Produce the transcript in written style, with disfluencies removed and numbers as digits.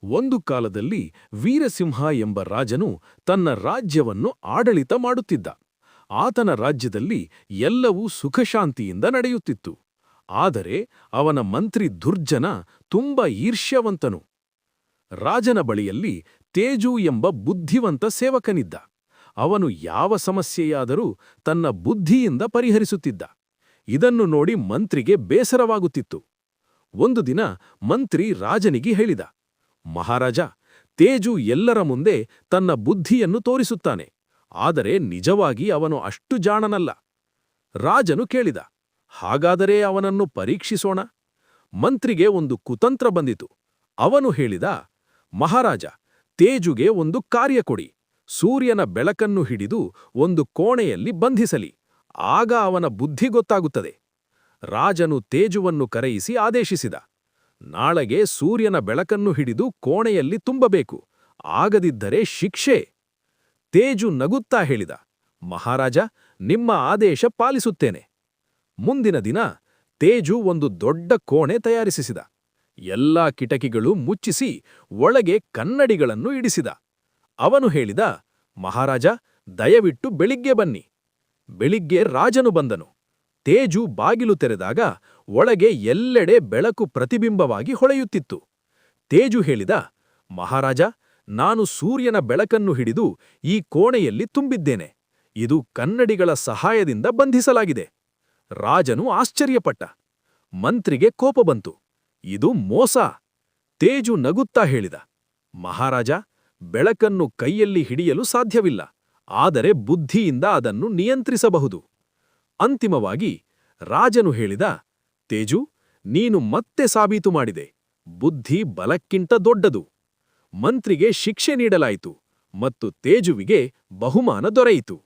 ಒಂದು ಕಾಲದಲ್ಲಿ ವೀರಸಿಂಹ ಎಂಬ ರಾಜನು ತನ್ನ ರಾಜ್ಯವನ್ನು ಆಡಳಿತ ಮಾಡುತ್ತಿದ್ದ. ಆತನ ರಾಜ್ಯದಲ್ಲಿ ಎಲ್ಲವೂ ಸುಖಶಾಂತಿಯಿಂದ ನಡೆಯುತ್ತಿತ್ತು. ಆದರೆ ಅವನ ಮಂತ್ರಿ ದುರ್ಜನ ತುಂಬ ಈರ್ಷ್ಯವಂತನು. ರಾಜನ ಬಳಿಯಲ್ಲಿ ತೇಜು ಎಂಬ ಬುದ್ಧಿವಂತ ಸೇವಕನಿದ್ದ. ಅವನು ಯಾವ ಸಮಸ್ಯೆಯಾದರೂ ತನ್ನ ಬುದ್ಧಿಯಿಂದ ಪರಿಹರಿಸುತ್ತಿದ್ದ. ಇದನ್ನು ನೋಡಿ ಮಂತ್ರಿಗೆ ಬೇಸರವಾಗುತ್ತಿತ್ತು. ಒಂದು ದಿನ ಮಂತ್ರಿ ರಾಜನಿಗೆ ಹೇಳಿದ, ಮಹಾರಾಜ, ತೇಜು ಎಲ್ಲರ ಮುಂದೆ ತನ್ನ ಬುದ್ಧಿಯನ್ನು ತೋರಿಸುತ್ತಾನೆ, ಆದರೆ ನಿಜವಾಗಿ ಅವನು ಅಷ್ಟು ಜಾಣನಲ್ಲ. ರಾಜನು ಕೇಳಿದ, ಹಾಗಾದರೆ ಅವನನ್ನು ಪರೀಕ್ಷಿಸೋಣ? ಮಂತ್ರಿಗೆ ಒಂದು ಕುತಂತ್ರ ಬಂದಿತು. ಅವನು ಹೇಳಿದ, ಮಹಾರಾಜ, ತೇಜುಗೆ ಒಂದು ಕಾರ್ಯ ಕೊಡಿ. ಸೂರ್ಯನ ಬೆಳಕನ್ನು ಹಿಡಿದು ಒಂದು ಕೋಣೆಯಲ್ಲಿ ಬಂಧಿಸಲಿ. ಆಗ ಅವನ ಬುದ್ಧಿ ಗೊತ್ತಾಗುತ್ತದೆ. ರಾಜನು ತೇಜುವನ್ನು ಕರೆಯಿಸಿ ಆದೇಶಿಸಿದ, ನಾಳೆಗೆ ಸೂರ್ಯನ ಬೆಳಕನ್ನು ಹಿಡಿದು ಕೋಣೆಯಲ್ಲಿ ತುಂಬಬೇಕು, ಆಗದಿದ್ದರೆ ಶಿಕ್ಷೆ. ತೇಜು ನಗುತ್ತಾ ಹೇಳಿದ, ಮಹಾರಾಜ, ನಿಮ್ಮ ಆದೇಶ ಪಾಲಿಸುತ್ತೇನೆ. ಮುಂದಿನ ದಿನ ತೇಜು ಒಂದು ದೊಡ್ಡ ಕೋಣೆ ತಯಾರಿಸಿದ. ಎಲ್ಲಾ ಕಿಟಕಿಗಳು ಮುಚ್ಚಿಸಿ ಒಳಗೆ ಕನ್ನಡಿಗಳನ್ನು ಇಡಿಸಿದ. ಅವನು ಹೇಳಿದ, ಮಹಾರಾಜ, ದಯವಿಟ್ಟು ಬೆಳಿಗ್ಗೆ ಬನ್ನಿ. ಬೆಳಿಗ್ಗೆ ರಾಜನು ಬಂದನು. ತೇಜು ಬಾಗಿಲು ತೆರೆದಾಗ ಒಳಗೆ ಎಲ್ಲೆಡೆ ಬೆಳಕು ಪ್ರತಿಬಿಂಬವಾಗಿ ಹೊಳೆಯುತ್ತಿತ್ತು. ತೇಜು ಹೇಳಿದ, ಮಹಾರಾಜ, ನಾನು ಸೂರ್ಯನ ಬೆಳಕನ್ನು ಹಿಡಿದು ಈ ಕೋಣೆಯಲ್ಲಿ ತುಂಬಿದ್ದೇನೆ. ಇದು ಕನ್ನಡಿಗಳ ಸಹಾಯದಿಂದ ಬಂಧಿಸಲಾಗಿದೆ. ರಾಜನು ಆಶ್ಚರ್ಯಪಟ್ಟ. ಮಂತ್ರಿಗೆ ಕೋಪ ಬಂತು. ಇದು ಮೋಸ. ತೇಜು ನಗುತ್ತಾ ಹೇಳಿದ, ಮಹಾರಾಜ, ಬೆಳಕನ್ನು ಕೈಯಲ್ಲಿ ಹಿಡಿಯಲು ಸಾಧ್ಯವಿಲ್ಲ, ಆದರೆ ಬುದ್ಧಿಯಿಂದ ಅದನ್ನು ನಿಯಂತ್ರಿಸಬಹುದು. ಅಂತಿಮವಾಗಿ ರಾಜನು ಹೇಳಿದ, ತೇಜು, ನೀನು ಮತ್ತೆ ಸಾಬೀತು ಮಾಡಿದೆ. ಬುದ್ಧಿ ಬಲಕ್ಕಿಂತ ದೊಡ್ಡದು. ಮಂತ್ರಿಗೆ ಶಿಕ್ಷೆ ನೀಡಲಾಯಿತು ಮತ್ತು ತೇಜುವಿಗೆ ಬಹುಮಾನ ದೊರೆಯಿತು.